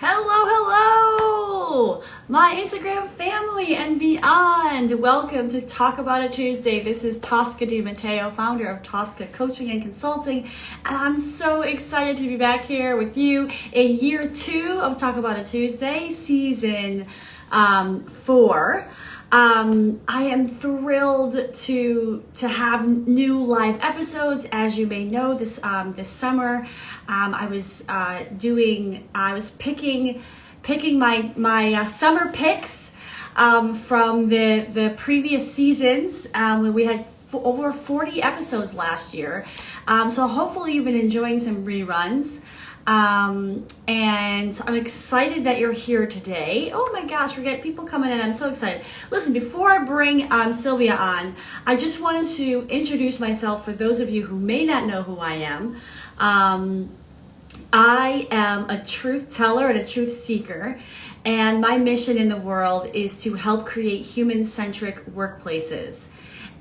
Hello, hello, my Instagram family and beyond. Welcome to Talk About It Tuesday. This is Tosca Di Matteo, founder of Tosca Coaching and Consulting, and I'm so excited to be back here with you in year 2 of Talk About It Tuesday, season 4. I am thrilled to have new live episodes. As you may know, this summer, I was picking my summer picks from the previous seasons. When we had over 40 episodes last year, so hopefully you've been enjoying some reruns. And I'm excited that you're here today. Oh my gosh, we got people coming in. I'm so excited. Listen, before I bring Sylwia on, I just wanted to introduce myself for those of you who may not know who I am. I am a truth teller and a truth seeker, and my mission in the world is to help create human-centric workplaces.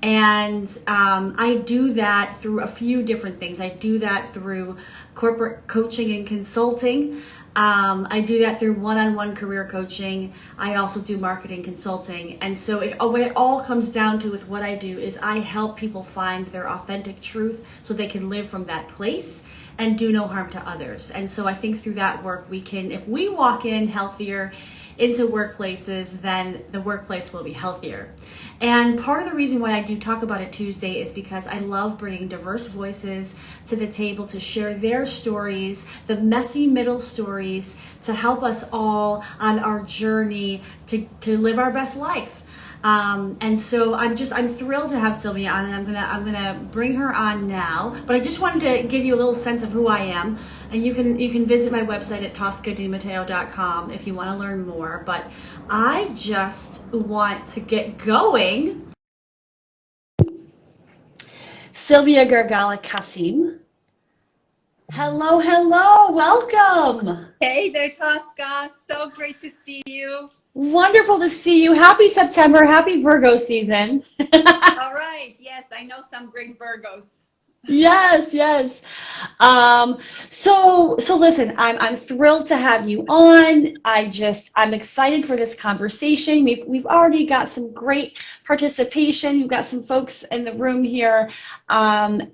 And I do that through a few different things. I do that through corporate coaching and consulting. I do that through one-on-one career coaching. I also do marketing consulting. And so what it all comes down to with what I do is I help people find their authentic truth so they can live from that place and do no harm to others. And so I think through that work, if we walk in healthier into workplaces, then the workplace will be healthier. And part of the reason why I do Talk About It Tuesday is because I love bringing diverse voices to the table to share their stories, the messy middle stories, to help us all on our journey to live our best life. And so I'm thrilled to have Sylwia on, and I'm gonna bring her on now. But I just wanted to give you a little sense of who I am, and you can visit my website at toscadimatteo.com if you want to learn more. But I just want to get going. Sylwia Gargala Qasim. Hello, hello, welcome. Hey there, Tosca. So great to see you. Wonderful to see you. Happy September. Happy Virgo season. All right. Yes, I know some great Virgos. Yes, yes. So listen, I'm thrilled to have you on. I'm excited for this conversation. We've already got some great participation. We've got some folks in the room here. And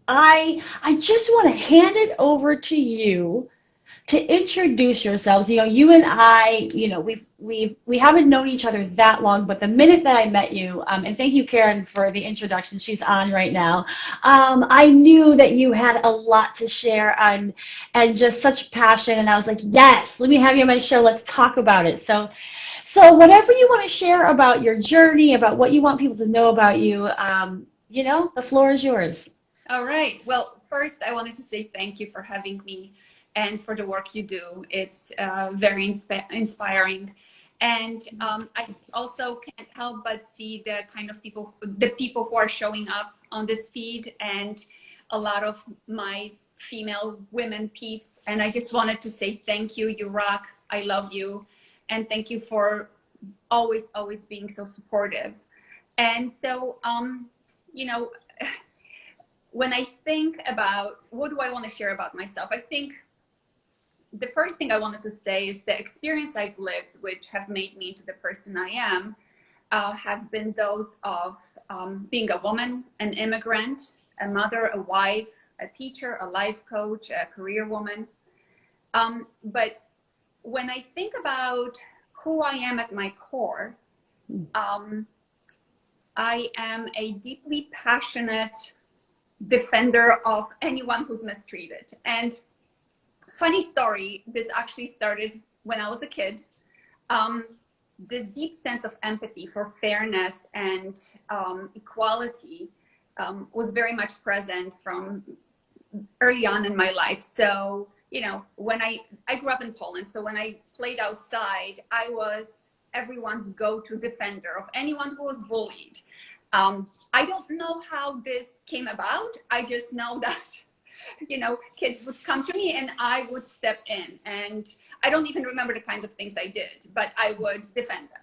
I just want to hand it over to you to introduce yourselves. You and I, we haven't known each other that long, but the minute that I met you, and thank you, Karen, for the introduction. She's on right now. I knew that you had a lot to share and just such passion, and I was like, yes, let me have you on my show. Let's talk about it. So whatever you want to share about your journey, about what you want people to know about you, the floor is yours. All right. Well, first, I wanted to say thank you for having me and for the work you do. It's very inspiring. And I also can't help but see the kind of people who are showing up on this feed, and a lot of my female women peeps. And I just wanted to say thank you. You rock. I love you. And thank you for always, always being so supportive. And so, when I think about what do I want to share about myself, I think the first thing I wanted to say is the experience I've lived, which have made me into the person I am, have been those of being a woman, an immigrant, a mother, a wife, a teacher, a life coach, a career woman. But when I think about who I am at my core, I am a deeply passionate defender of anyone who's mistreated. And funny story, this actually started when I was a kid. This deep sense of empathy for fairness and equality was very much present from early on in my life. So, when I grew up in Poland, so when I played outside, I was everyone's go-to defender of anyone who was bullied. I don't know how this came about. I just know that, kids would come to me and I would step in. And I don't even remember the kinds of things I did, but I would defend them.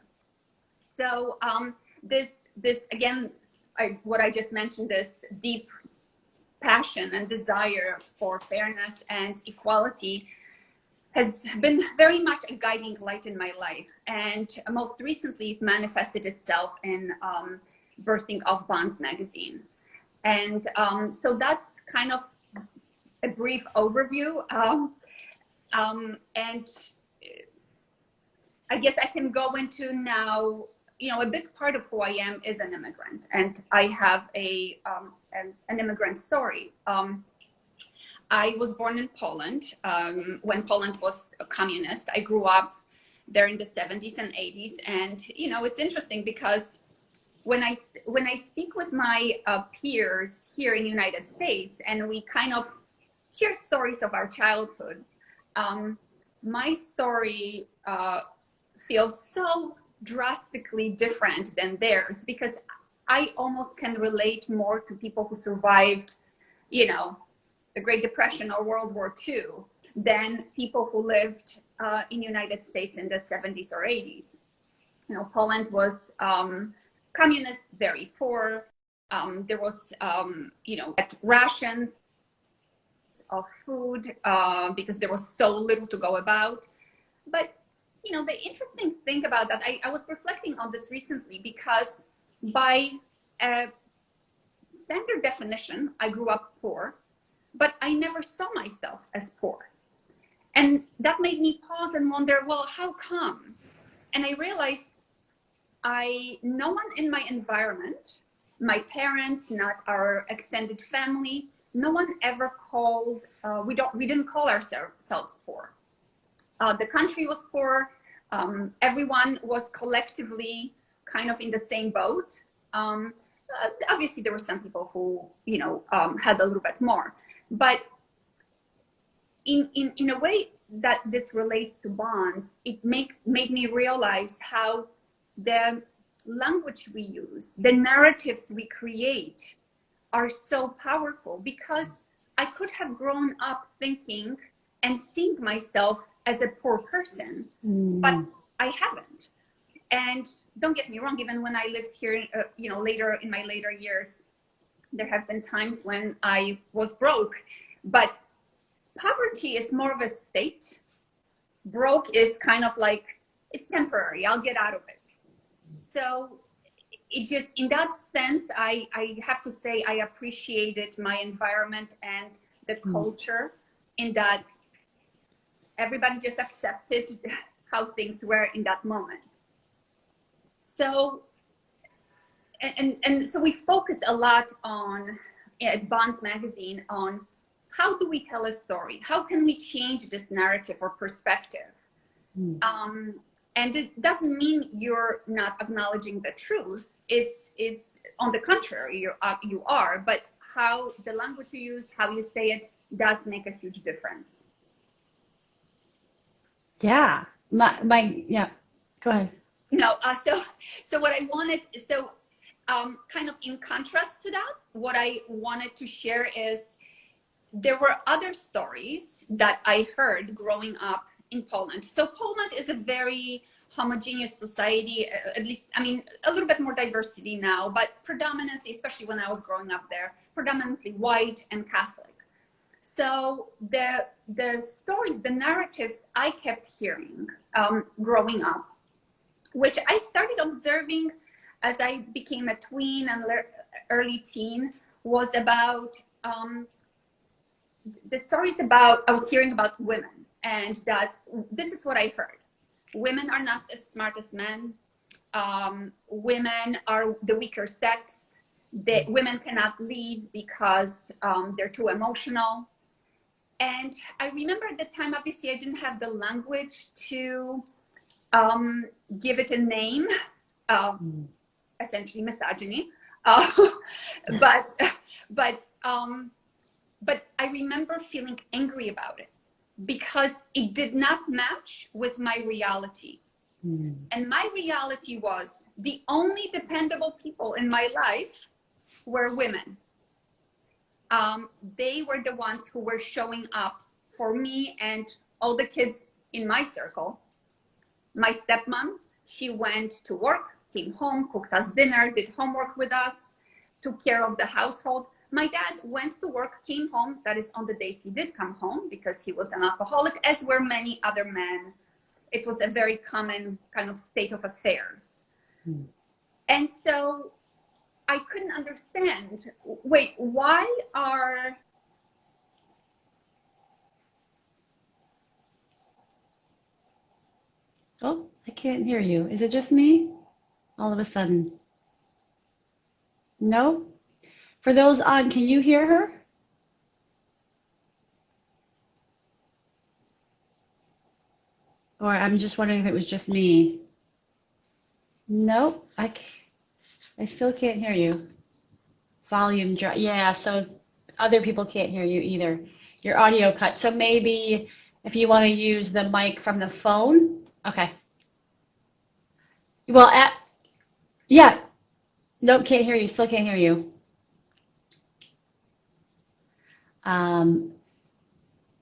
So this again, what I just mentioned, this deep passion and desire for fairness and equality has been very much a guiding light in my life. And most recently, it manifested itself in birthing of Bonds magazine. And so that's kind of a brief overview. And I guess I can go into now, you know, a big part of who I am is an immigrant, and I have an immigrant story. I was born in Poland when Poland was a communist. I grew up there in the 70s and 80s. And, you know, it's interesting because when I speak with my peers here in the United States and we kind of share stories of our childhood, my story feels so drastically different than theirs, because I almost can relate more to people who survived, you know, the Great Depression or World War II than people who lived in the United States in the 70s or 80s. You know, Poland was communist, very poor. There was, you know, rations of food because there was so little to go about. But, you know, the interesting thing about that, I was reflecting on this recently, because by standard definition, I grew up poor, but I never saw myself as poor. And that made me pause and wonder, well, how come? And I realized no one in my environment, my parents, not our extended family, no one ever called, we didn't call ourselves poor. The country was poor. Everyone was collectively kind of in the same boat. Obviously, there were some people who, you know, had a little bit more. But in a way that this relates to Bonds, it made me realize how the language we use, the narratives we create are so powerful, because I could have grown up thinking and seeing myself as a poor person, but I haven't. And don't get me wrong, even when I lived here, you know, later in my later years, there have been times when I was broke, but poverty is more of a state. Broke is kind of like, it's temporary, I'll get out of it. So it just, in that sense, I have to say I appreciated my environment and the culture, in that everybody just accepted how things were in that moment. So, and so we focus a lot on, at Bonds magazine, on how do we tell a story? How can we change this narrative or perspective? And it doesn't mean you're not acknowledging the truth. It's on the contrary, you are, but how the language you use, how you say it, does make a huge difference. Yeah, yeah, go ahead. No, so what I wanted, kind of in contrast to that, what I wanted to share is there were other stories that I heard growing up in Poland. So Poland is a very homogeneous society, at least, I mean, a little bit more diversity now, but predominantly, especially when I was growing up there, predominantly white and Catholic. So the stories, the narratives I kept hearing growing up, which I started observing as I became a tween and early teen, was about the stories about, I was hearing about women, and that this is what I heard. Women are not as smart as men. Women are the weaker sex. Women cannot lead because they're too emotional. And I remember at the time, obviously, I didn't have the language to give it a name, essentially misogyny. But I remember feeling angry about it, because it did not match with my reality. And my reality was the only dependable people in my life were women. They were the ones who were showing up for me and all the kids in my circle. My stepmom, she went to work, came home, cooked us dinner, did homework with us, took care of the household. My dad went to work, came home. That is on the days he did come home, because he was an alcoholic, as were many other men. It was a very common kind of state of affairs. And so I couldn't understand, wait, why are... Oh, I can't hear you. Is it just me? All of a sudden. No? For those on, can you hear her? Or I'm just wondering if it was just me. Nope, I still can't hear you. Volume drop. Yeah, so other people can't hear you either. Your audio cut. So maybe if you want to use the mic from the phone. Okay. Well, yeah. Nope, can't hear you. Still can't hear you.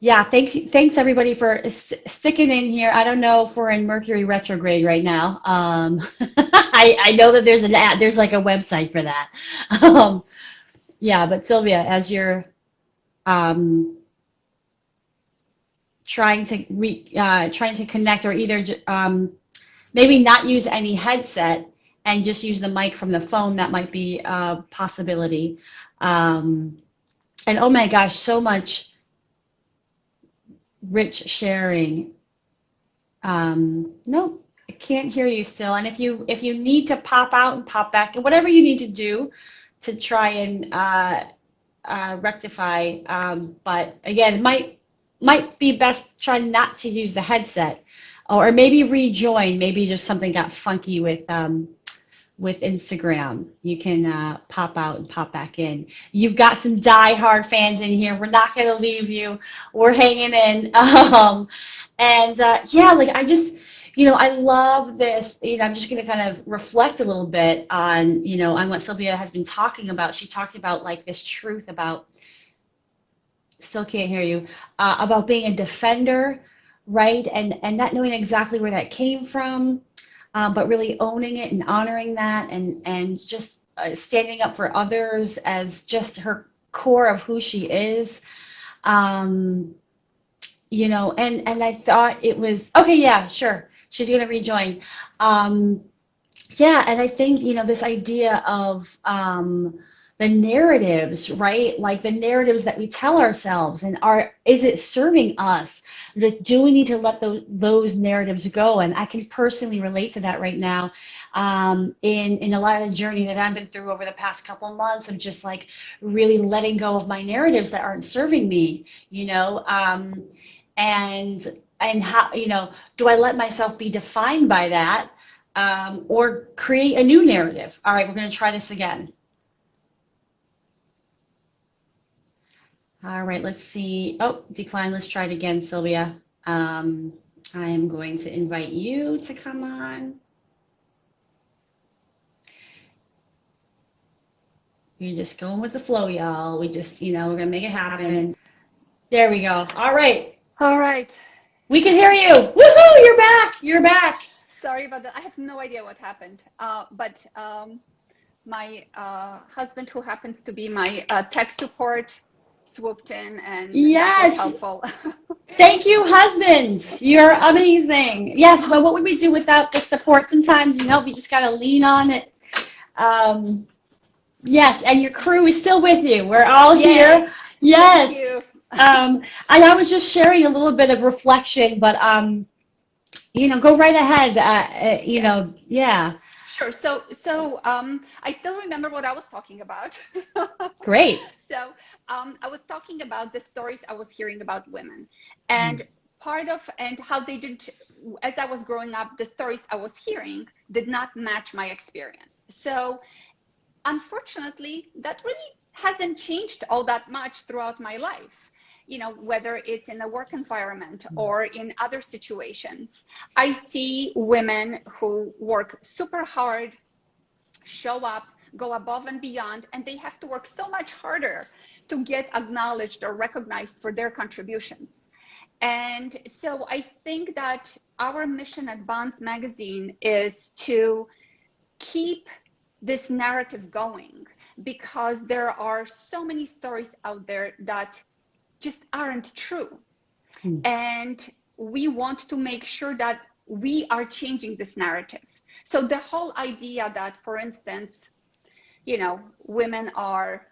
Yeah, thanks everybody for sticking in here. I don't know if we're in Mercury retrograde right now. I know that there's an ad, there's like a website for that. Yeah, but Sylwia, as you're trying to connect, or either maybe not use any headset and just use the mic from the phone, that might be a possibility. And oh my gosh, so much rich sharing. Nope, I can't hear you still. And if you need to pop out and pop back, and whatever you need to do to try and rectify. But again, it might be best try not to use the headset, or maybe rejoin. Maybe just something got funky with Instagram. You can pop out and pop back in. You've got some diehard fans in here. We're not going to leave you. We're hanging in. Yeah, like I just, I love this. I'm just going to kind of reflect a little bit on, on what Sylwia has been talking about. She talked about like this truth about, still can't hear you, about being a defender, right? And not knowing exactly where that came from. But really owning it and honoring that, and just standing up for others as just her core of who she is. And I thought it was, okay, yeah, sure, she's going to rejoin. Yeah, and I think, this idea of the narratives, right? Like the narratives that we tell ourselves, and is it serving us? Like, do we need to let those narratives go? And I can personally relate to that right now, in a lot of the journey that I've been through over the past couple of months, of just like really letting go of my narratives that aren't serving me, and how, do I let myself be defined by that, or create a new narrative? All right, we're going to try this again. All right, let's see. Oh, decline. Let's try it again, Sylwia. I am going to invite you to come on. You're just going with the flow, y'all. We just, we're going to make it happen. There we go. All right. All right. We can hear you. Woohoo, you're back. You're back. Sorry about that. I have no idea what happened. But my husband, who happens to be my tech support, swooped in, and that was helpful. Thank you, husbands. You're amazing. Yes, but what would we do without the support? Sometimes, we just got to lean on it. Yes, and your crew is still with you. We're all here. Yes. Thank you. I was just sharing a little bit of reflection, but go right ahead. Yeah. Sure. So I still remember what I was talking about. Great. So I was talking about the stories I was hearing about women, and and how they did, as I was growing up, the stories I was hearing did not match my experience. So unfortunately, that really hasn't changed all that much throughout my life. Whether it's in a work environment or in other situations, I see women who work super hard, show up, go above and beyond, and they have to work so much harder to get acknowledged or recognized for their contributions. And so I think that our mission at Bonds Magazine is to keep this narrative going, because there are so many stories out there that just aren't true. And we want to make sure that we are changing this narrative. So the whole idea that, for instance, women are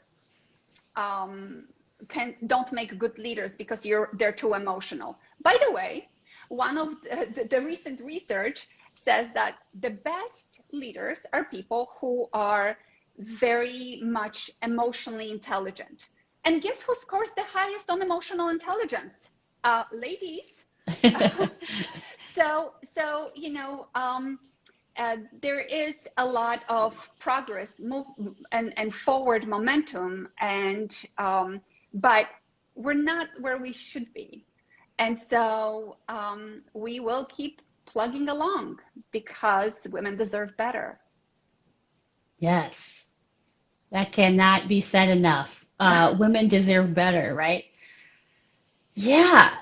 don't make good leaders because they're too emotional. By the way, one of the recent research says that the best leaders are people who are very much emotionally intelligent. And guess who scores the highest on emotional intelligence? Ladies. So there is a lot of progress, and forward momentum, and but we're not where we should be. And so we will keep plugging along because women deserve better. Yes, that cannot be said enough. Women deserve better, right? Yeah.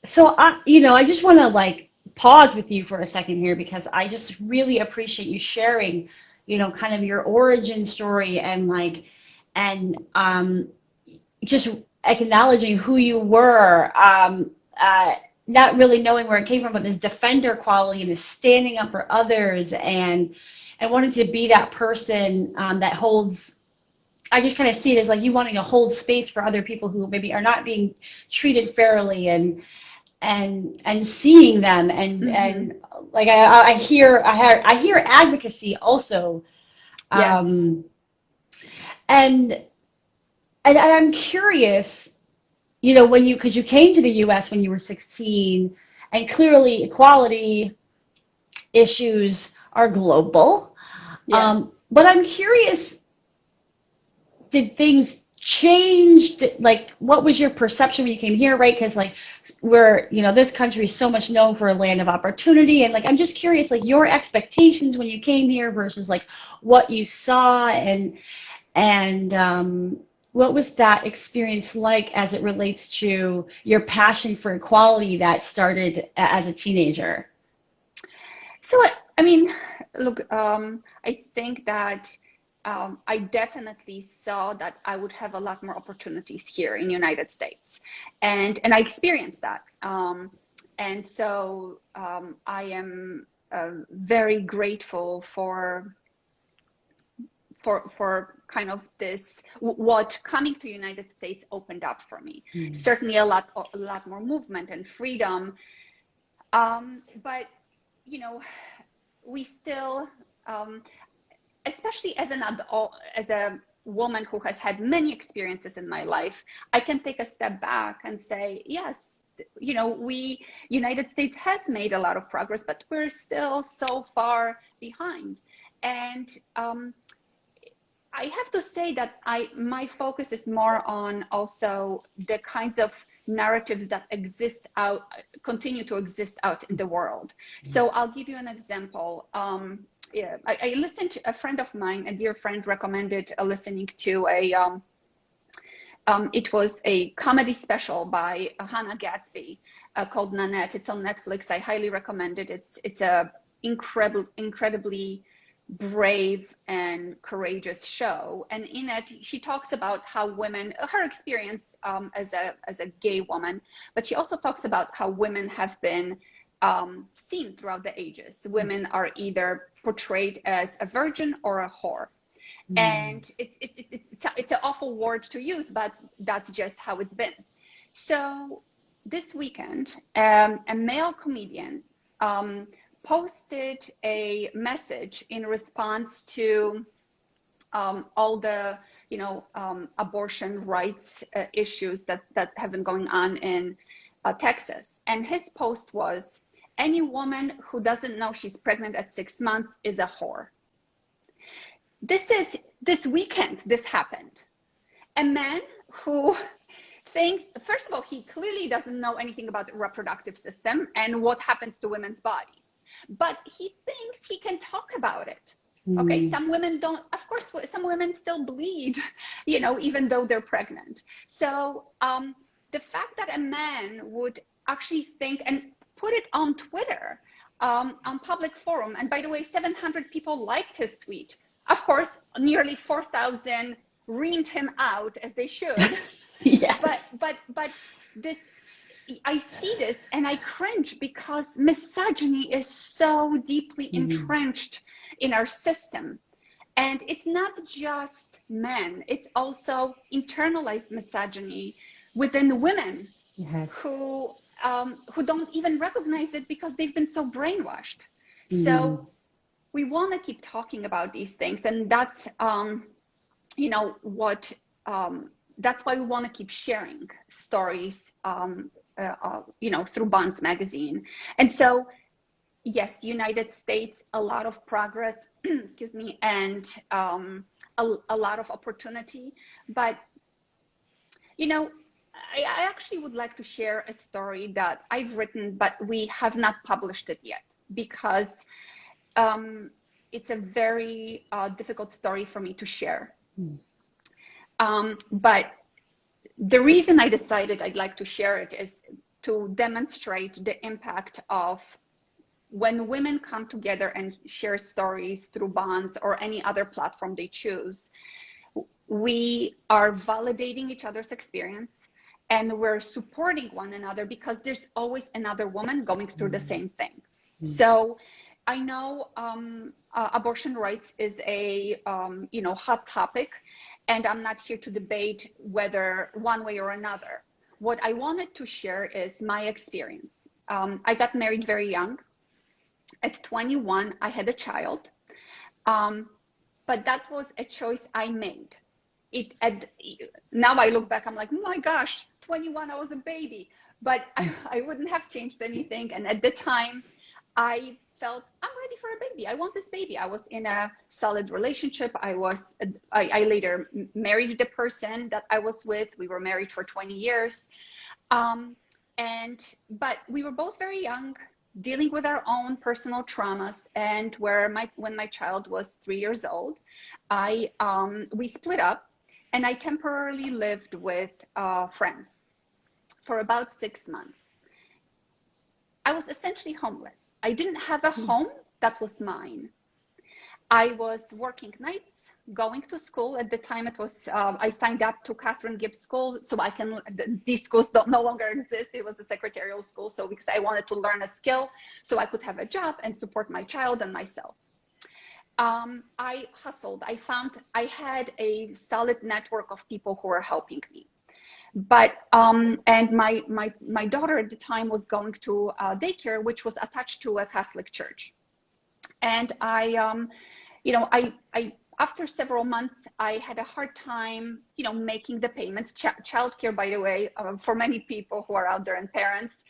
So I just want to like pause with you for a second here because I just really appreciate you sharing, kind of your origin story and just acknowledging who you were, not really knowing where it came from, but this defender quality and this standing up for others and wanting to be that person that holds. I just kind of see it as like you wanting to hold space for other people who maybe are not being treated fairly and seeing them and like I hear advocacy also. Yes. And I'm curious, because you came to the U.S. when you were 16, and clearly equality issues are global. Yes. But I'm curious, did things change? Like, what was your perception when you came here, right? Because, like, this country is so much known for a land of opportunity. And, like, I'm just curious, like, your expectations when you came here versus, like, what you saw and what was that experience like as it relates to your passion for equality that started as a teenager? So, I mean, look, I think that I definitely saw that I would have a lot more opportunities here in the United States, and I experienced that. And so I am very grateful for kind of this, what coming to the United States opened up for me. Certainly a lot more movement and freedom, but we still, especially as an adult, as a woman who has had many experiences in my life, I can take a step back and say, yes, United States has made a lot of progress, but we're still so far behind. And I have to say that my focus is more on also the kinds of narratives that continue to exist out in the world. So I'll give you an example. I listened to a friend of mine, a dear friend, recommended listening to it was a comedy special by Hannah Gadsby called Nanette. It's on Netflix. I highly recommend it. It's a incredibly brave and courageous show, and in it she talks about how women, her experience as a gay woman, but she also talks about how women have been seen throughout the ages. Women are either portrayed as a virgin or a whore, and it's an awful word to use, but that's just how it's been. So this weekend, a male comedian posted a message in response to all the abortion rights issues that have been going on in Texas. And his post was, any woman who doesn't know she's pregnant at 6 months is a whore. This weekend this happened. A man who thinks, first of all, he clearly doesn't know anything about the reproductive system and what happens to women's bodies, but he thinks he can talk about it. Okay, some women don't, of course, some women still bleed, even though they're pregnant. So the fact that a man would actually think and put it on Twitter, on public forum, and by the way, 700 people liked his tweet. Of course, nearly 4,000 reamed him out, as they should. Yes. But this, I see this and I cringe, because misogyny is so deeply entrenched in our system. And it's not just men, it's also internalized misogyny within women, Yes. who don't even recognize it because they've been so brainwashed. So we want to keep talking about these things, and that's you know what that's why we want to keep sharing stories you know, through Bonds magazine. And so yes, United States, a lot of progress excuse me, and a lot of opportunity. But you know, I actually would like to share a story that I've written, but we have not published it yet, because it's a very difficult story for me to share. But the reason I decided I'd like to share it is to demonstrate the impact of when women come together and share stories through Bonds or any other platform they choose. We are validating each other's experience, and we're supporting one another, because there's always another woman going through the same thing. So I know abortion rights is a you know, hot topic, and I'm not here to debate whether one way or another. What I wanted to share is my experience. I got married very young. At 21, I had a child, but that was a choice I made. Now I look back, I'm like, oh my gosh, 21, I was a baby, but I wouldn't have changed anything. And at the time, I felt I'm ready for a baby. I want this baby. I was in a solid relationship. I later married the person that I was with. We were married for 20 years. But we were both very young, dealing with our own personal traumas. And when my child was 3 years old, we split up, and I temporarily lived with friends for about 6 months. I was essentially homeless. I didn't have a home that was mine. I was working nights, going to school. At the time, it was I signed up to Catherine Gibbs School, so these schools no longer exist. It was a secretarial school, so because I wanted to learn a skill so I could have a job and support my child and myself. I hustled. I had a solid network of people who were helping me. But and my daughter at the time was going to daycare, which was attached to a Catholic church. And you know, after several months, I had a hard time, you know, making the payments. Childcare, by the way, for many people who are out there and parents,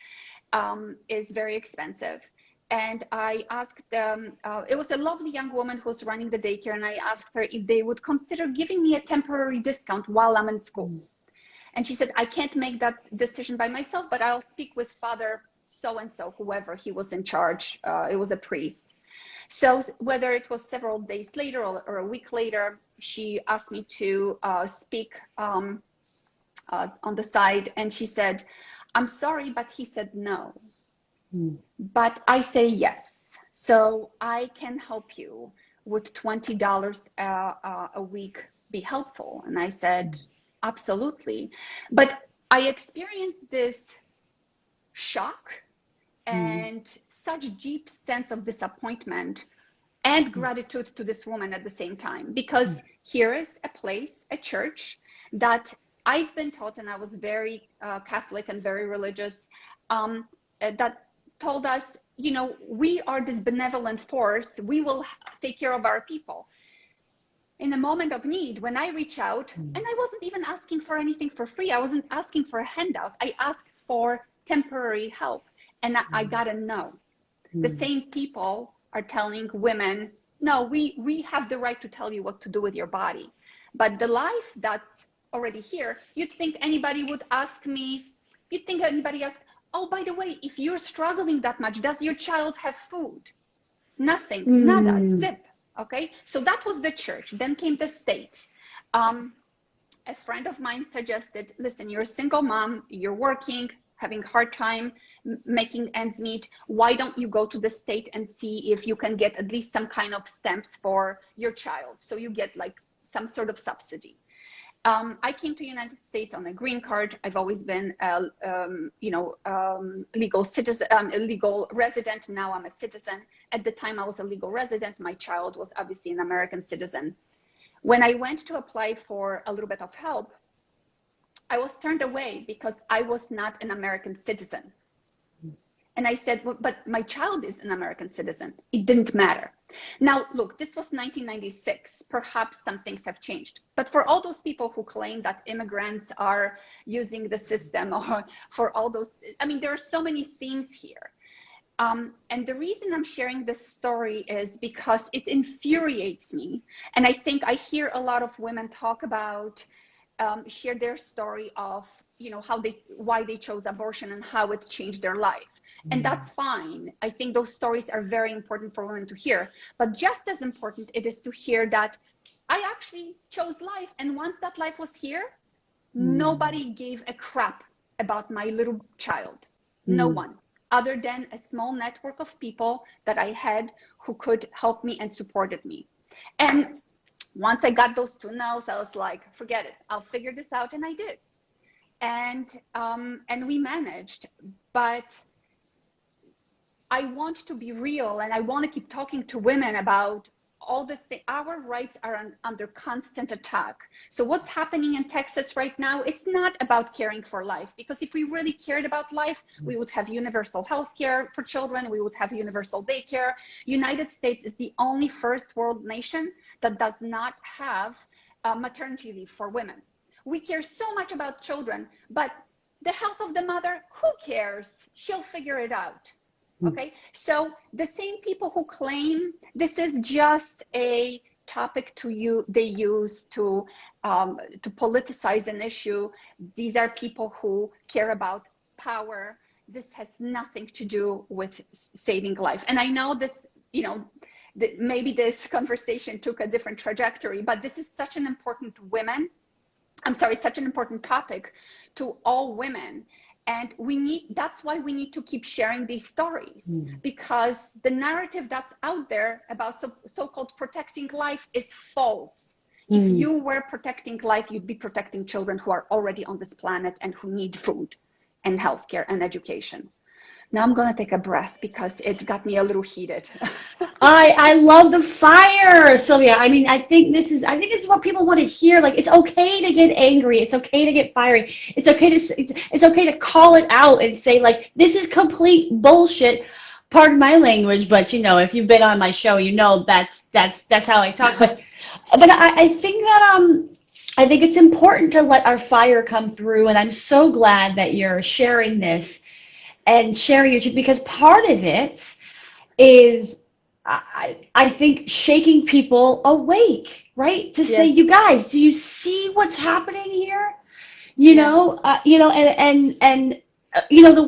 is very expensive. And I asked them, it was a lovely young woman who was running the daycare, and I asked her if they would consider giving me a temporary discount while I'm in school. And she said, I can't make that decision by myself, but I'll speak with Father so-and-so, whoever he was in charge. It was a priest. So whether it was several days later or a week later, she asked me to speak on the side. And she said, I'm sorry, but he said no. But I say yes. So I can help you. Would $20 a week be helpful? And I said, absolutely. But I experienced this shock and such deep sense of disappointment and gratitude to this woman at the same time, because here is a place, a church that I've been taught, and I was very Catholic and very religious, that told us, you know, we are this benevolent force. We will take care of our people. In a moment of need, when I reach out, and I wasn't even asking for anything for free. I wasn't asking for a handout. I asked for temporary help, and I got a no. The same people are telling women, no, we have the right to tell you what to do with your body. But the life that's already here, you'd think anybody would ask me, you'd think anybody ask, oh, by the way, if you're struggling that much, does your child have food? Nothing, nada, zip. Okay, so that was the church. Then came the state. A friend of mine suggested, listen, you're a single mom, you're working, having hard time making ends meet. Why don't you go to the state and see if you can get at least some kind of stamps for your child, so you get like some sort of subsidy. I came to the United States on a green card. I've always been a legal citizen, a legal resident. Now I'm a citizen. At the time I was a legal resident, my child was obviously an American citizen. When I went to apply for a little bit of help, I was turned away because I was not an American citizen. And I said, well, but my child is an American citizen. It didn't matter. Now, look, this was 1996. Perhaps some things have changed. But for all those people who claim that immigrants are using the system, or for all those, I mean, there are so many themes here. And the reason I'm sharing this story is because it infuriates me. And I think I hear a lot of women talk about, share their story of, why they chose abortion and how it changed their life. And that's fine. I think those stories are very important for women to hear. But just as important it is to hear that I actually chose life. And once that life was here, nobody gave a crap about my little child. No one, other than a small network of people that I had who could help me and supported me. And once I got those 2 no's, I was like, forget it. I'll figure this out. And I did. And we managed. But I want to be real, and I want to keep talking to women about all the things. Our rights are under constant attack. So what's happening in Texas right now, it's not about caring for life, because if we really cared about life, we would have universal health care for children. We would have universal daycare. United States is the only first world nation that does not have maternity leave for women. We care so much about children, but the health of the mother, who cares? She'll figure it out. Okay, so the same people who claim this is just a topic they use to politicize an issue. These are people who care about power. This has nothing to do with saving life. And I know this, maybe this conversation took a different trajectory, but this is such an important such an important topic to all women. And that's why we need to keep sharing these stories, because the narrative that's out there about so-called protecting life is false. If you were protecting life, you'd be protecting children who are already on this planet and who need food and healthcare and education. Now I'm going to take a breath because it got me a little heated. I love the fire, Sylwia. I mean, I think this is what people want to hear. Like, it's okay to get angry. It's okay to get fiery. It's okay to call it out and say, like, this is complete bullshit. Pardon my language, but if you've been on my show, that's how I talk. But I think that I think it's important to let our fire come through, and I'm so glad that you're sharing this and sharing your truth, because part of it is, I think, shaking people awake, right? To say, you guys, do you see what's happening here? The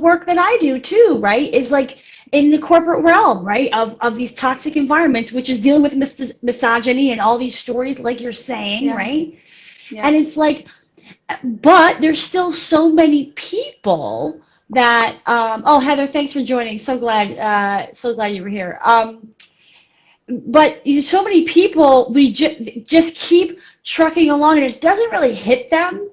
work that I do too, right, is like in the corporate realm, right, of these toxic environments, which is dealing with misogyny and all these stories, like you're saying, right? Yeah. And it's like, but there's still so many people that Heather, thanks for joining. So glad you were here. But so many people, we just keep trucking along, and it doesn't really hit them.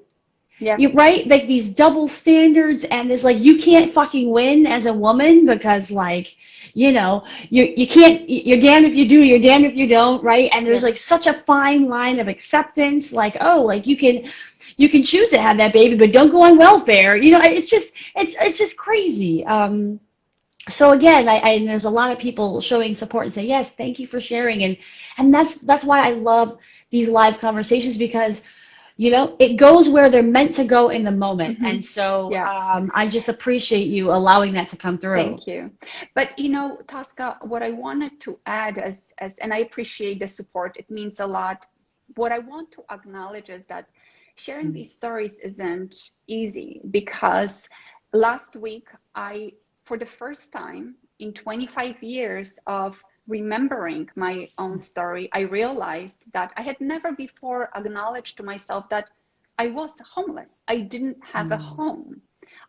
Yeah. Right? Like these double standards, and there's like, you can't fucking win as a woman because, like, you can't, you're damned if you do, you're damned if you don't, right? And there's like such a fine line of acceptance, like, like you can choose to have that baby, but don't go on welfare. It's just crazy. So again, I there's a lot of people showing support and say, yes, thank you for sharing. And that's why I love these live conversations, because, it goes where they're meant to go in the moment. And so I just appreciate you allowing that to come through. Thank you. But, Tosca, what I wanted to add and I appreciate the support, it means a lot. What I want to acknowledge is that sharing these stories isn't easy, because last week for the first time in 25 years of remembering my own story, I realized that I had never before acknowledged to myself that I was homeless. I didn't have a home.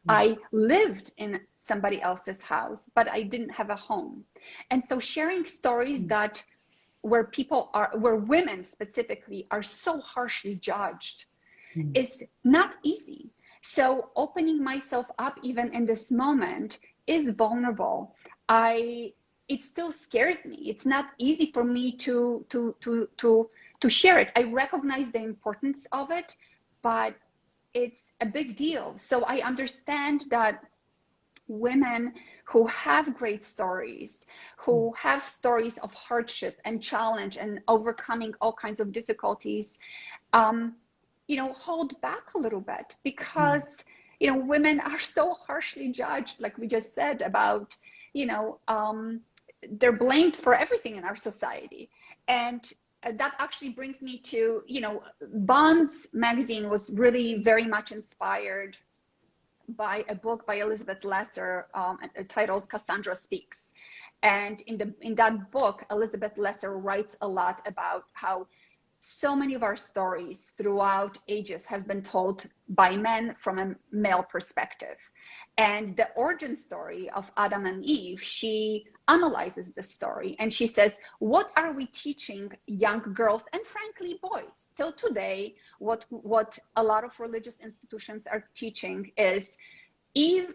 I lived in somebody else's house, but I didn't have a home. And so sharing stories that where women specifically are so harshly judged is not easy. So opening myself up even in this moment is vulnerable. It still scares me. It's not easy for me to share it. I recognize the importance of it, but it's a big deal. So I understand that women who have great stories, who have stories of hardship and challenge and overcoming all kinds of difficulties, hold back a little bit because, women are so harshly judged, like we just said about, they're blamed for everything in our society. And that actually brings me to, Bonds magazine was really very much inspired by a book by Elizabeth Lesser titled Cassandra Speaks. And in that book, Elizabeth Lesser writes a lot about how so many of our stories throughout ages have been told by men from a male perspective. And the origin story of Adam and Eve, she analyzes the story and she says, what are we teaching young girls and frankly boys? Till today, what a lot of religious institutions are teaching is Eve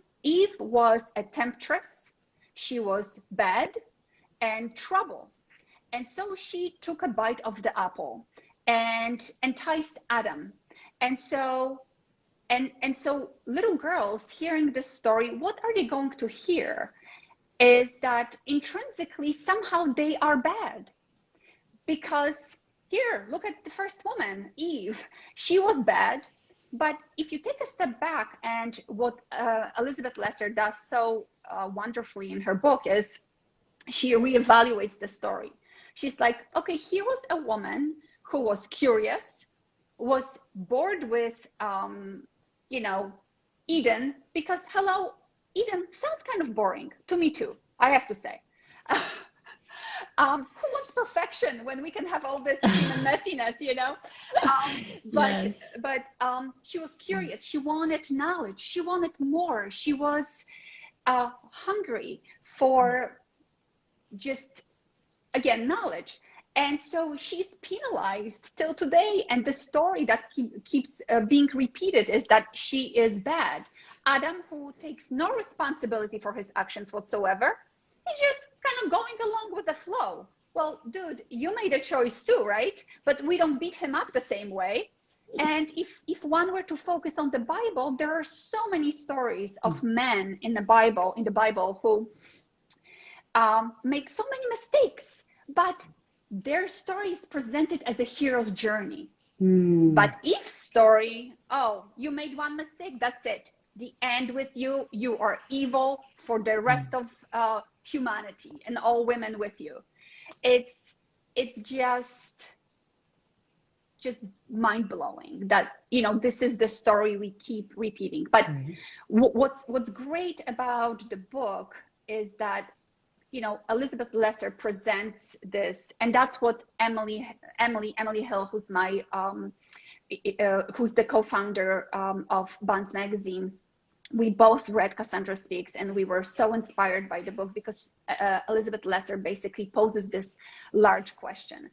was a temptress, she was bad and trouble. And so she took a bite of the apple and enticed Adam. And so little girls hearing this story, what are they going to hear? Is that intrinsically somehow they are bad. Because here, look at the first woman, Eve. She was bad. But if you take a step back, and what Elizabeth Lesser does so wonderfully in her book is she reevaluates the story. She's like, okay, here was a woman who was curious, was bored with, Eden, because hello, Eden sounds kind of boring to me too, I have to say. Who wants perfection when we can have all this human messiness, But she was curious. She wanted knowledge. She wanted more. She was hungry for just, again, knowledge. And so she's penalized till today. And the story that keeps being repeated is that she is bad. Adam, who takes no responsibility for his actions whatsoever, he's just kind of going along with the flow. Well, dude, you made a choice too, right? But we don't beat him up the same way. And if one were to focus on the Bible, there are so many stories of men in the Bible who make so many mistakes, but their story is presented as a hero's journey. But Eve's story, oh, you made one mistake, that's it. The end with you, you are evil for the rest of humanity and all women with you. It's just mind-blowing that, this is the story we keep repeating. But what's great about the book is that, Elizabeth Lesser presents this, and that's what Emily Hill, who's my who's the co-founder of Bonds magazine. We both read Cassandra Speaks, and we were so inspired by the book because Elizabeth Lesser basically poses this large question.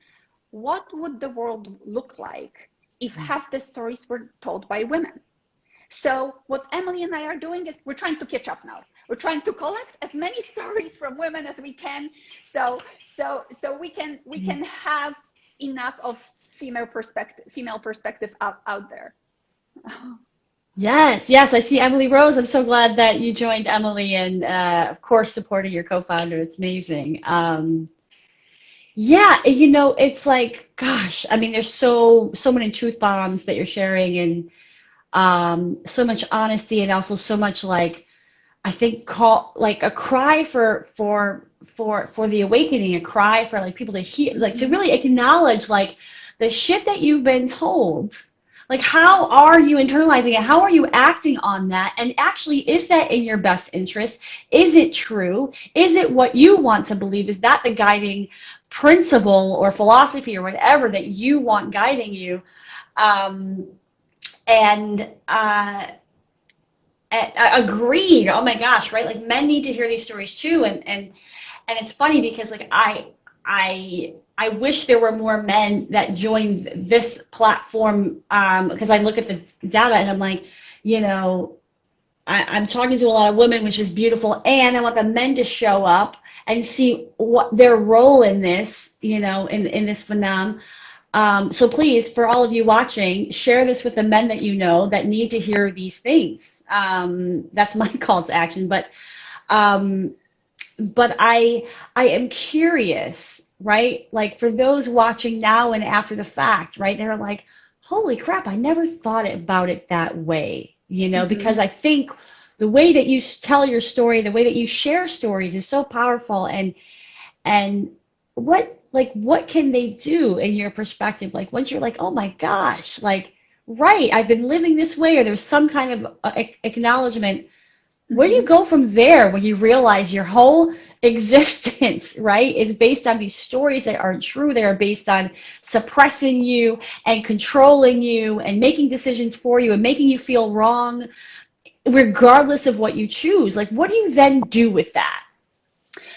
What would the world look like if half the stories were told by women? So what Emily and I are doing is we're trying to catch up now. We're trying to collect as many stories from women as we can, so we can have enough of female perspective out there. Yes, I see Emily Rose. I'm so glad that you joined Emily and, of course, supported your co-founder. It's amazing. It's like, gosh, I mean, there's so many truth bombs that you're sharing, and so much honesty, and also so much, like, I think, a cry for the awakening, a cry for, like, people to hear, like, to really acknowledge, like, the shit that you've been told. Like, how are you internalizing it? How are you acting on that? And actually, is that in your best interest? Is it true? Is it what you want to believe? Is that the guiding principle or philosophy or whatever that you want guiding you? Agreed. Oh my gosh, right? Like men need to hear these stories too, and it's funny because like I wish there were more men that joined this platform, because I look at the data and I'm like, you know, I'm talking to a lot of women, which is beautiful, and I want the men to show up and see what their role in this, you know, in this phenomenon. So please, for all of you watching, share this with the men that you know that need to hear these things. That's my call to action. Um, but I am curious, right? Like for those watching now and after the fact, right? They're like, holy crap, I never thought about it that way, you know, because I think the way that you tell your story, the way that you share stories is so powerful. And what can they do in your perspective? Like once you're like, oh my gosh, like, right, I've been living this way, or there's some kind of acknowledgement. Where do you go from there when you realize your whole existence, right, is based on these stories that aren't true? They are based on suppressing you and controlling you and making decisions for you and making you feel wrong, regardless of what you choose. Like, what do you then do with that?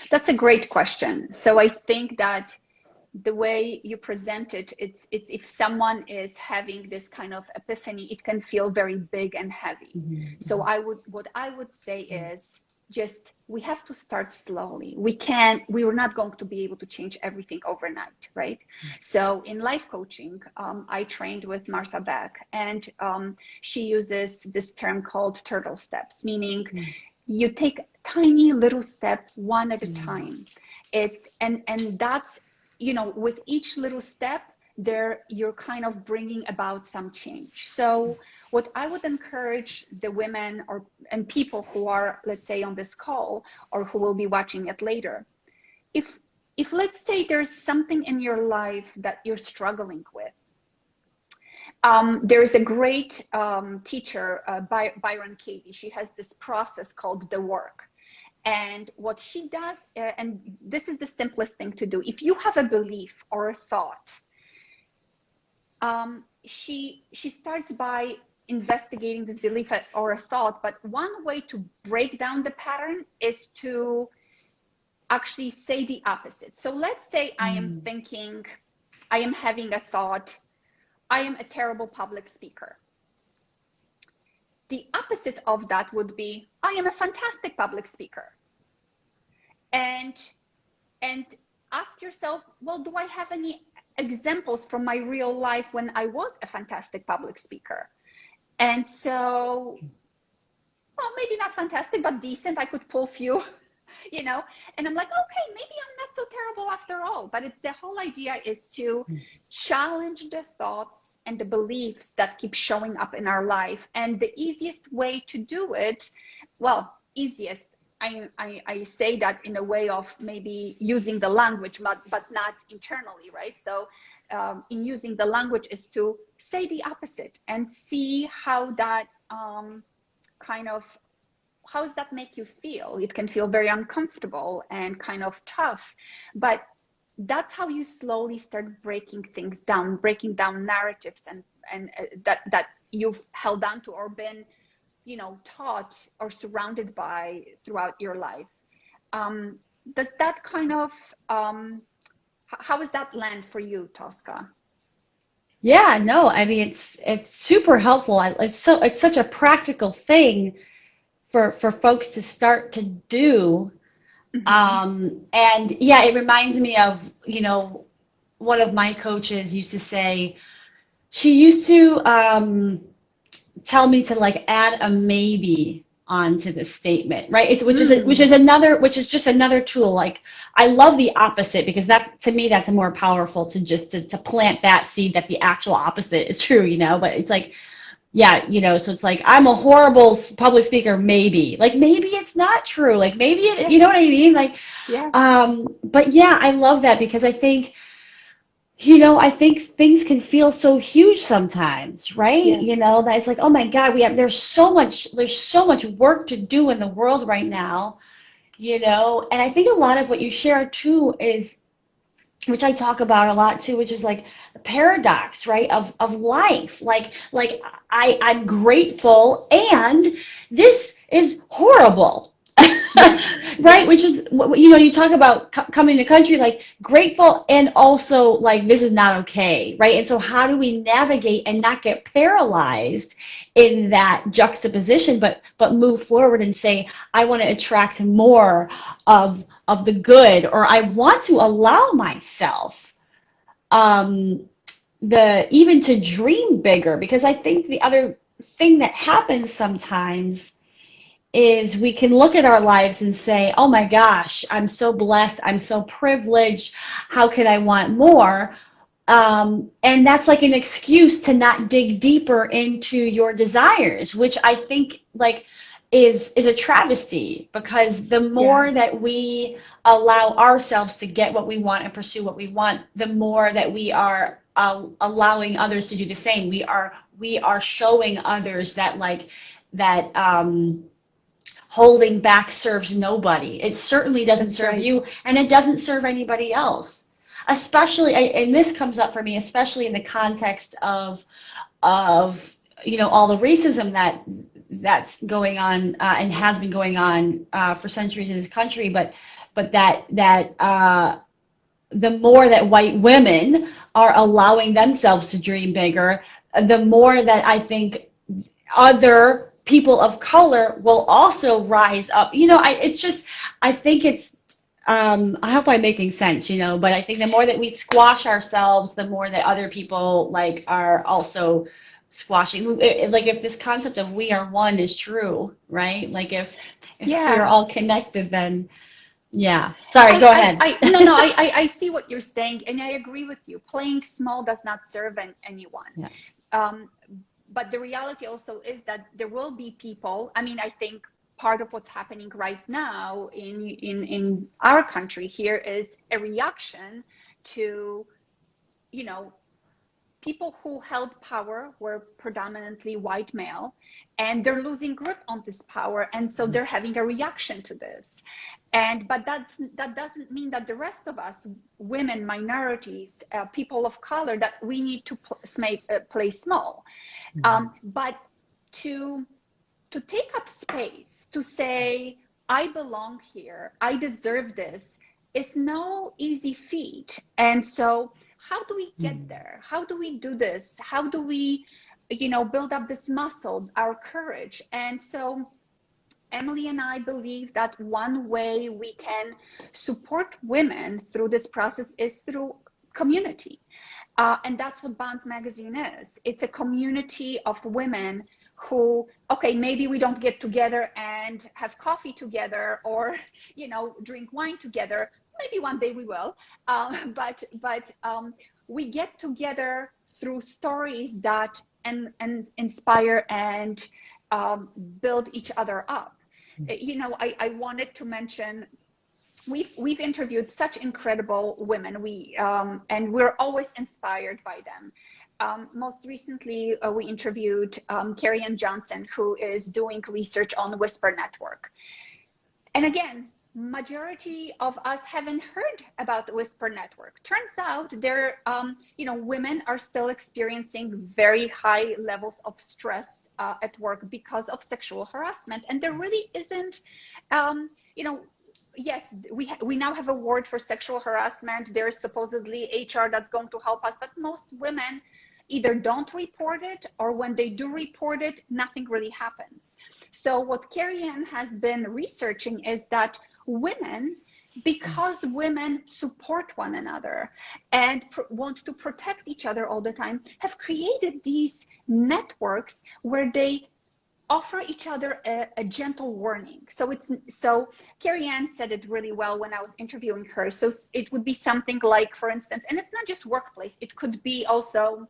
That's a great question. So I think that the way you present it, it's if someone is having this kind of epiphany, it can feel very big and heavy. So what I would say is just we have to start slowly. We were not going to be able to change everything overnight, right? So in life coaching, I trained with Martha Beck, and she uses this term called turtle steps, meaning you take tiny little step one at a time. It's and that's, you know, with each little step there, you're kind of bringing about some change. So what I would encourage the women and people who are, let's say, on this call or who will be watching it later, if let's say there's something in your life that you're struggling with, there's a great teacher, Byron Katie. She has this process called the work. And what she does, and this is the simplest thing to do, if you have a belief or a thought, she starts by investigating this belief or a thought. But one way to break down the pattern is to actually say the opposite. So let's say I am thinking, I am having a thought, I am a terrible public speaker. The opposite of that would be, I am a fantastic public speaker. And ask yourself, well, do I have any examples from my real life when I was a fantastic public speaker? And so, well, maybe not fantastic, but decent. I could pull few, you know, and I'm like, okay, maybe I'm not so terrible after all. But the whole idea is to challenge the thoughts and the beliefs that keep showing up in our life. And the easiest way to do it, well, easiest, I say that in a way of maybe using the language, but not internally, right? So in using the language is to say the opposite and see how that how does that make you feel? It can feel very uncomfortable and kind of tough, but that's how you slowly start breaking things down, breaking down narratives and that you've held on to or been, you know, taught or surrounded by throughout your life. Does that kind of, how does that land for you, Tosca? Yeah, no, I mean it's super helpful. It's such a practical thing for folks to start to do. And yeah, it reminds me of, you know, one of my coaches used to say, she used to tell me to like add a maybe onto the statement, right? Which is just another tool. Like I love the opposite because that to me that's more powerful to just to plant that seed that the actual opposite is true, you know. But it's like, yeah, you know, so it's like I'm a horrible public speaker, maybe. Like maybe it's not true. Like maybe it, you know what I mean? Like, but yeah, I love that because I think, you know, I think things can feel so huge sometimes, right? Yes. You know, that it's like, oh my God, there's so much work to do in the world right now, you know. And I think a lot of what you share too is which I talk about a lot too, which is like the paradox, right, of life. I'm grateful and this is horrible. Yes, Right? yes. Which is, you know, you talk about coming to country, like grateful and also like this is not okay, right? And so how do we navigate and not get paralyzed in that juxtaposition, but move forward and say, I want to attract more of the good, or I want to allow myself um, the even to dream bigger, because I think the other thing that happens sometimes is we can look at our lives and say, oh my gosh, I'm so blessed, I'm so privileged, how can I want more? And that's like an excuse to not dig deeper into your desires, which I think like is a travesty, because the Yeah. more that we allow ourselves to get what we want and pursue what we want, the more that we are allowing others to do the same. We are showing others that that holding back serves nobody. It certainly doesn't That's serve right. you, and it doesn't serve anybody else. Especially, and this comes up for me, especially in the context of you know, all the racism that's going on and has been going on for centuries in this country, but the more that white women are allowing themselves to dream bigger, the more that I think other people of color will also rise up. You know, I think it's, I hope I'm making sense, you know, but I think the more that we squash ourselves, the more that other people like are also squashing. Like if this concept of we are one is true, right? Like if we are Yeah. all connected, then yeah. Sorry, go ahead. No, I see what you're saying, and I agree with you. Playing small does not serve anyone. Yeah. Um, but the reality also is that there will be people. I mean, I think part of what's happening right now in our country here is a reaction to, you know, people who held power were predominantly white male, and they're losing grip on this power, and so they're having a reaction to this. And but that doesn't mean that the rest of us, women, minorities, people of color, that we need to play small. But to take up space, to say, I belong here, I deserve this, is no easy feat. And so, how do we get there? How do we do this? How do we, you know, build up this muscle, our courage? And so, Emily and I believe that one way we can support women through this process is through community. And that's what Bonds Magazine is. It's a community of women who, okay, maybe we don't get together and have coffee together or, you know, drink wine together. Maybe one day we will. But we get together through stories that and inspire and build each other up. You know, I wanted to mention we've interviewed such incredible women. And we're always inspired by them. Most recently, we interviewed Carrie Ann Johnson, who is doing research on Whisper Network. And again, majority of us haven't heard about the Whisper Network. Turns out there, you know, women are still experiencing very high levels of stress at work because of sexual harassment, and there really isn't, you know. Yes, we now have a word for sexual harassment. There is supposedly HR that's going to help us, but most women either don't report it, or when they do report it, nothing really happens. So what Carrie Ann has been researching is that women, because women support one another and want to protect each other all the time, have created these networks where they offer each other a gentle warning. So Carrie Ann said it really well when I was interviewing her. So it would be something like, for instance, and it's not just workplace, it could be also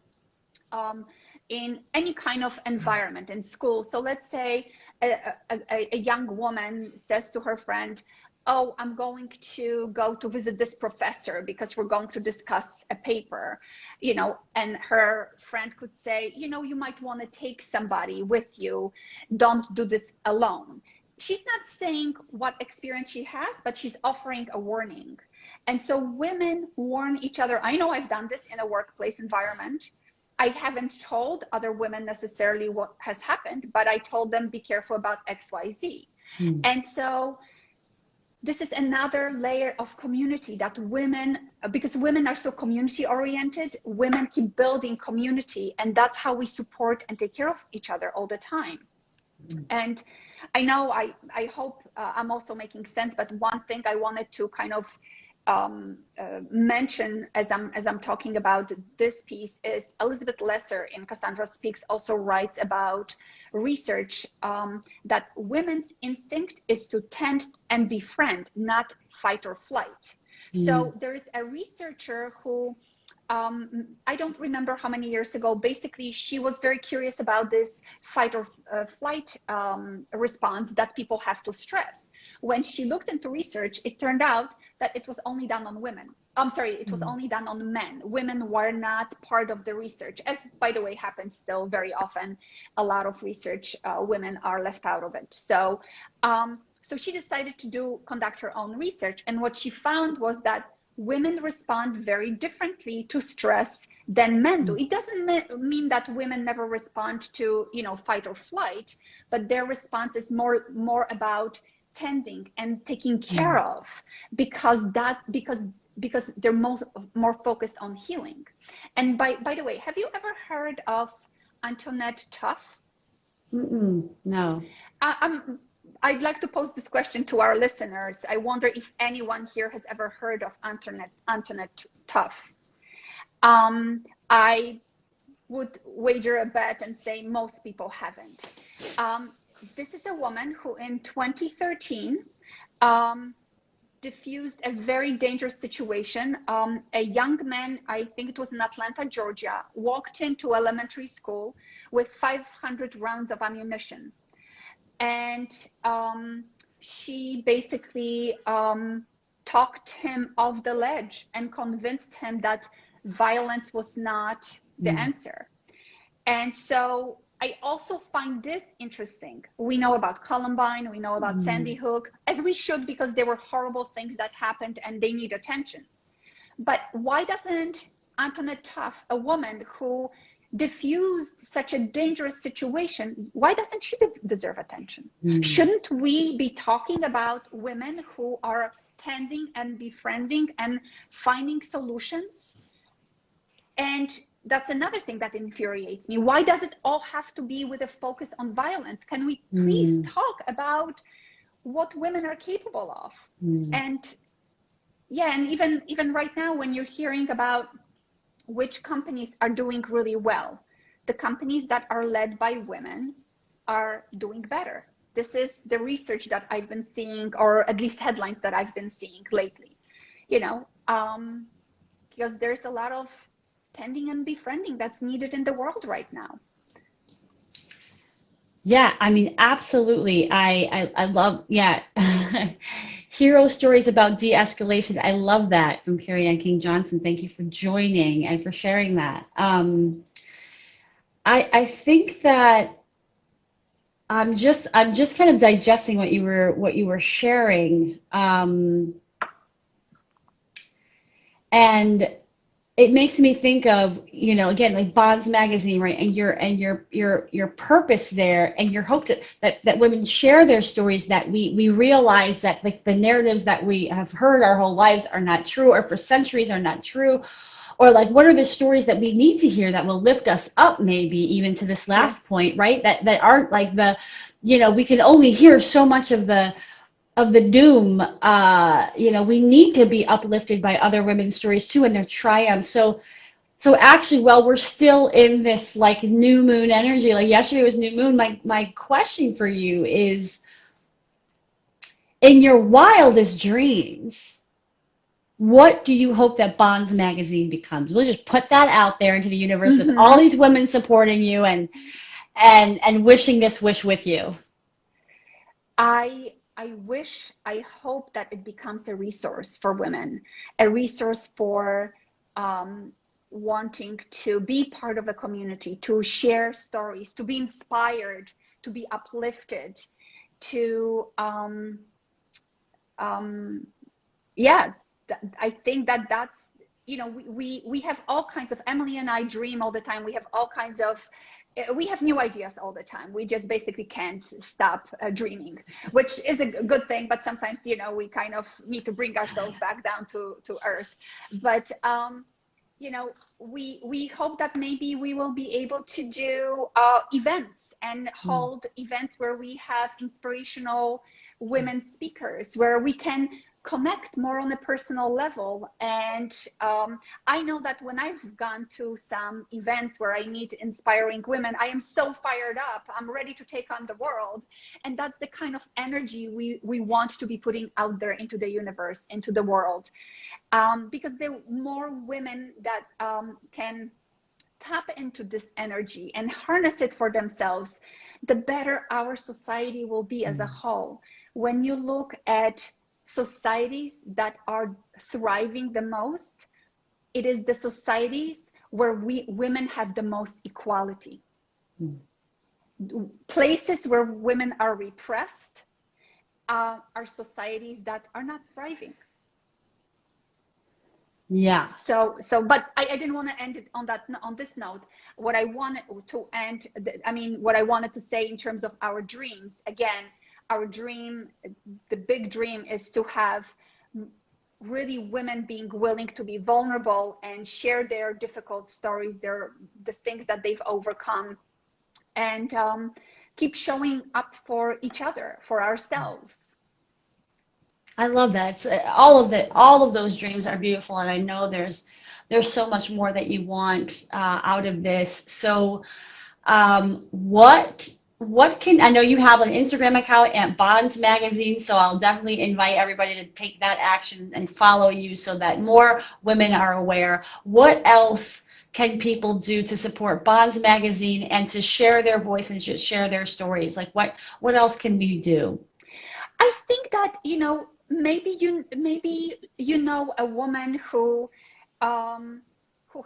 in any kind of environment, in school. So let's say a young woman says to her friend, oh, I'm going to go to visit this professor because we're going to discuss a paper, you know, and her friend could say, you know, you might want to take somebody with you. Don't do this alone. she's not saying what experience she has, but she's offering a warning. And so women warn each other. I know I've done this in a workplace environment. I haven't told other women necessarily what has happened, but I told them, be careful about XYZ. And so this is another layer of community that women, because women are so community oriented, women keep building community, and that's how we support and take care of each other all the time. And I know, I hope I'm also making sense, but one thing I wanted to kind of mention as I'm talking about this piece is Elizabeth Lesser in Cassandra Speaks also writes about research that women's instinct is to tend and befriend, not fight or flight. So there is a researcher who I don't remember how many years ago, basically she was very curious about this fight or flight response that people have to stress. When she looked into research, it turned out that it was only done on women. It was only done on men. Women were not part of the research, as by the way happens still very often. A lot of research, women are left out of it. So she decided to conduct her own research. And what she found was that women respond very differently to stress than men do. It doesn't mean that women never respond to, fight or flight, but their response is more about tending and taking care of, because they're more focused on healing. And by the way, have you ever heard of Antoinette Tuff? No. I'd like to pose this question to our listeners. I wonder if anyone here has ever heard of Antoinette Tuff. I would wager a bet and say most people haven't. This is a woman who in 2013 diffused a very dangerous situation. A young man, I think it was in Atlanta, Georgia, walked into elementary school with 500 rounds of ammunition. And she basically talked him off the ledge and convinced him that violence was not the answer. And so I also find this interesting. We know about Columbine, we know about Sandy Hook, as we should, because there were horrible things that happened and they need attention. But why doesn't Antoinette Tuff, a woman who diffused such a dangerous situation, why doesn't she deserve attention? Shouldn't we be talking about women who are tending and befriending and finding solutions? And that's another thing that infuriates me. Why does it all have to be with a focus on violence? Can we please talk about what women are capable of? And yeah, and even right now, when you're hearing about which companies are doing really well, the companies that are led by women are doing better. This is the research that I've been seeing, or at least headlines that I've been seeing lately, because there's a lot of tending and befriending that's needed in the world right now. Yeah, I mean, absolutely. I love, hero stories about de-escalation. I love that from Carrie Ann King Johnson. Thank you for joining and for sharing that. I think that I'm just kind of digesting what you were sharing, and it makes me think of, again, like Bonds Magazine, right? And your purpose there, and your hope that women share their stories, that we realize that, like, the narratives that we have heard our whole lives are not true, or for centuries are not true, or like, what are the stories that we need to hear that will lift us up, maybe even to this last point, right? That aren't like we can only hear so much of the doom. We need to be uplifted by other women's stories too, and their triumph. So actually, while we're still in this like new moon energy, like yesterday was new moon, my question for you is, in your wildest dreams, what do you hope that Bonds Magazine becomes? We'll just put that out there into the universe with all these women supporting you and wishing this wish with you. I hope that it becomes a resource for women, a resource for wanting to be part of a community, to share stories, to be inspired, to be uplifted. to yeah, I think that's, you know, we have all kinds of, Emily and I dream all the time. We have all kinds of, we have new ideas all the time. We just basically can't stop dreaming, which is a good thing. But sometimes, you know, we kind of need to bring ourselves back down to earth. But, you know, we hope that maybe we will be able to do events and hold events where we have inspirational women speakers, where we can connect more on a personal level. And I know that when I've gone to some events where I meet inspiring women, I am so fired up. I'm ready to take on the world. And that's the kind of energy we want to be putting out there into the universe, into the world. Because the more women that can tap into this energy and harness it for themselves, the better our society will be as a whole. When you look at societies that are thriving the most, it is the societies where women have the most equality. Places where women are repressed are societies that are not thriving. Yeah. So, but I didn't want to end it on this note. What I wanted to end, what I wanted to say in terms of our dreams, again, our dream, the big dream, is to have really women being willing to be vulnerable and share their difficult stories, the things that they've overcome, and keep showing up for each other, for ourselves. I love that. All of those dreams are beautiful, and I know there's so much more that you want out of this. So, what can, I know you have an Instagram account at Bonds Magazine, so I'll definitely invite everybody to take that action and follow you so that more women are aware. What else can people do to support Bonds Magazine and to share their voice and share their stories? Like what else can we do? I think that, you know, maybe you know a woman who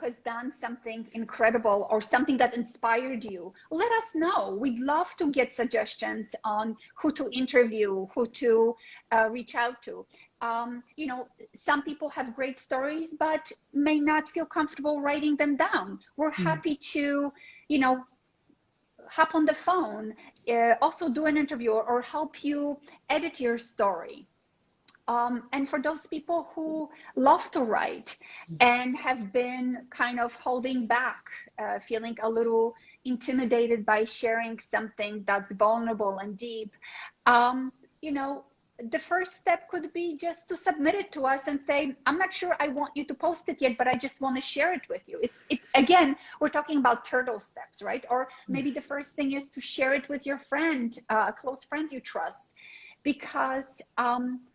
has done something incredible or something that inspired you. Let us know. We'd love to get suggestions on who to interview, who to reach out to. You know, some people have great stories, but may not feel comfortable writing them down. We're happy to, you know, hop on the phone, also do an interview or help you edit your story. And for those people who love to write and have been kind of holding back, feeling a little intimidated by sharing something that's vulnerable and deep, you know, the first step could be just to submit it to us and say, I'm not sure I want you to post it yet, but I just want to share it with you. Again, we're talking about turtle steps, right? Or maybe the first thing is to share it with your friend, a close friend you trust, because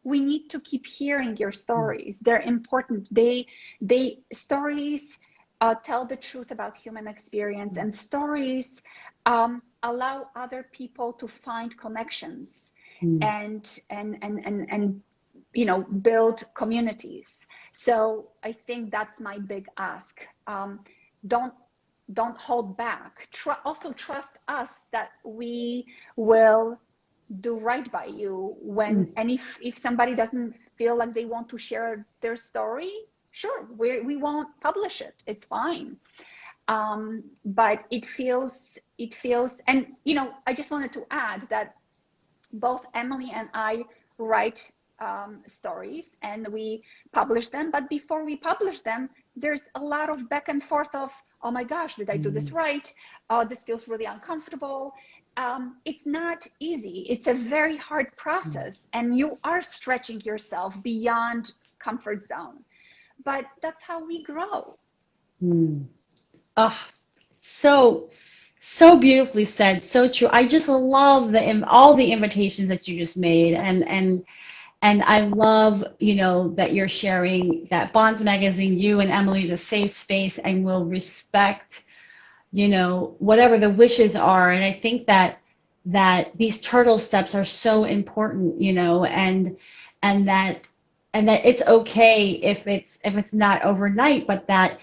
we need to keep hearing your stories. They're important. Stories tell the truth about human experience, and stories allow other people to find connections and you know, build communities. So I think that's my big ask. Don't hold back. Also trust us that we will do right by you when and if somebody doesn't feel like they want to share their story, sure, we won't publish it. It's fine. But it feels, and you know, I just wanted to add that both Emily and I write stories and we publish them, but before we publish them, there's a lot of back and forth of, oh my gosh, did I do this right? This feels really uncomfortable. It's not easy. It's a very hard process, and you are stretching yourself beyond comfort zone, but that's how we grow. Oh, so beautifully said, so true. I just love all the invitations that you just made, and I love, you know, that you're sharing that Bonds Magazine, you and Emily, is a safe space and will respect, you know, whatever the wishes are. And I think that these turtle steps are so important, you know, and that it's okay if it's not overnight, but that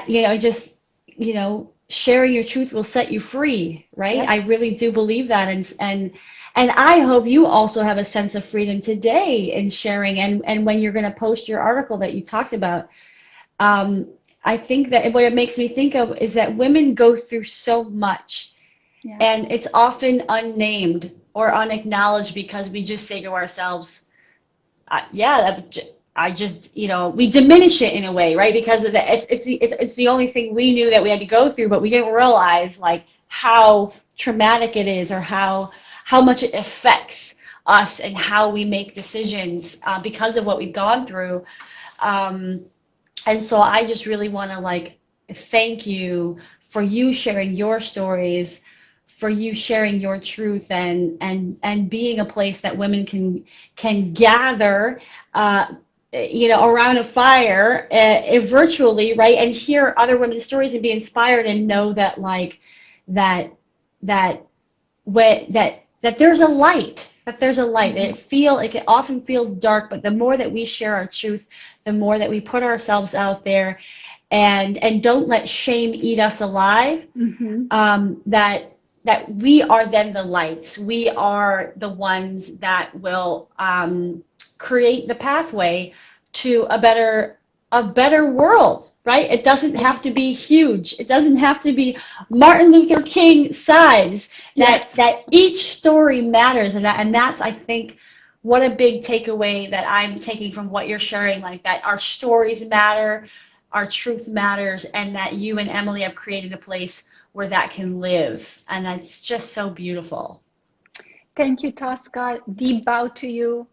you know, just, you know, sharing your truth will set you free, right? Yes. I really do believe that, And I hope you also have a sense of freedom today in sharing, and when you're going to post your article that you talked about. Um, I think that what it makes me think of is that women go through so much, Yeah. and it's often unnamed or unacknowledged because we just say to ourselves, I just, we diminish it in a way, right? Because of the, it's the only thing we knew that we had to go through, but we didn't realize like how traumatic it is, or how much it affects us and how we make decisions because of what we've gone through. Um, and so I just really want to like thank you for you sharing your stories, for you sharing your truth, and being a place that women can gather, around a fire, virtually, right, and hear other women's stories and be inspired and know that like that that that there's a light, it often feels dark, but the more that we share our truth, the more that we put ourselves out there, and don't let shame eat us alive. That we are then the lights. We are the ones that will create the pathway to a better world, right? It doesn't have to be huge. It doesn't have to be Martin Luther King size. That each story matters, and that's, I think, what a big takeaway that I'm taking from what you're sharing, like that our stories matter, our truth matters, and that you and Emily have created a place where that can live, and that's just so beautiful. Thank you, Tosca. Deep bow to you.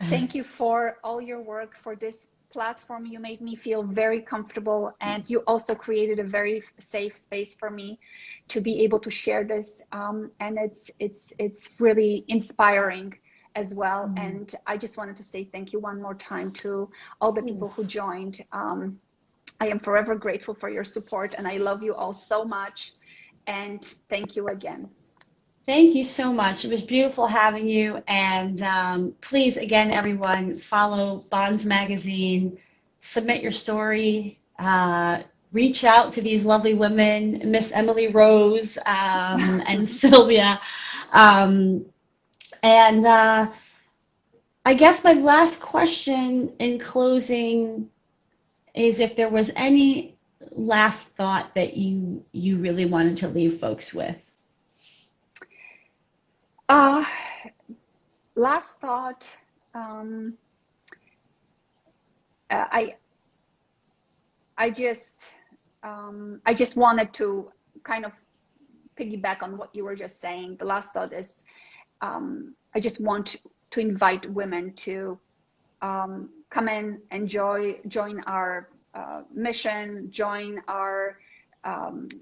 Thank you for all your work, for this platform. You made me feel very comfortable, and you also created a very safe space for me to be able to share this. And it's really inspiring as well. And I just wanted to say thank you one more time to all the people who joined. I am forever grateful for your support, and I love you all so much. And thank you again. Thank you so much. It was beautiful having you. And please, again, everyone, follow Bonds Magazine, submit your story, reach out to these lovely women, Miss Emily Rose and Sylwia. And I guess my last question in closing is if there was any last thought that you really wanted to leave folks with. Last thought, I just wanted to kind of piggyback on what you were just saying. The last thought is, I just want to invite women to come in and join our mission, join our, kind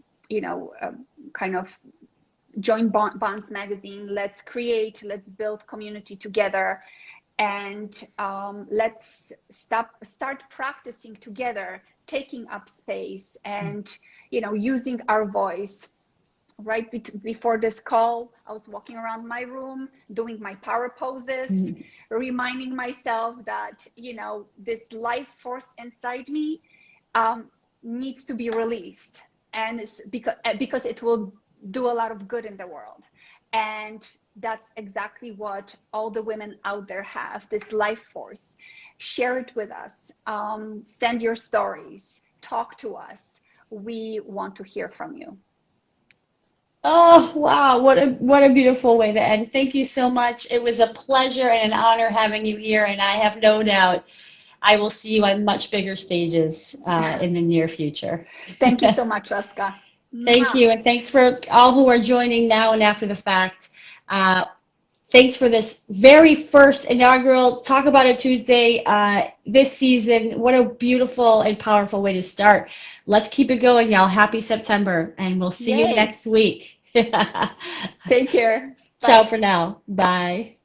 of join Bonds Magazine. Let's build community together, and let's start practicing together, taking up space, and using our voice. Right before this call, I was walking around my room doing my power poses, reminding myself that this life force inside me needs to be released, and it's because it will do a lot of good in the world. And that's exactly what all the women out there have, this life force. Share it with us. Send your stories. Talk to us. We want to hear from you. Oh, wow. What a beautiful way to end. Thank you so much. It was a pleasure and an honor having you here, and I have no doubt I will see you on much bigger stages in the near future. Thank you so much, Tosca. Thank you, and thanks for all who are joining now and after the fact. Thanks for this very first inaugural Talk About It Tuesday this season. What a beautiful and powerful way to start. Let's keep it going, y'all. Happy September, and we'll see you next week. Take care. Ciao for now. Bye.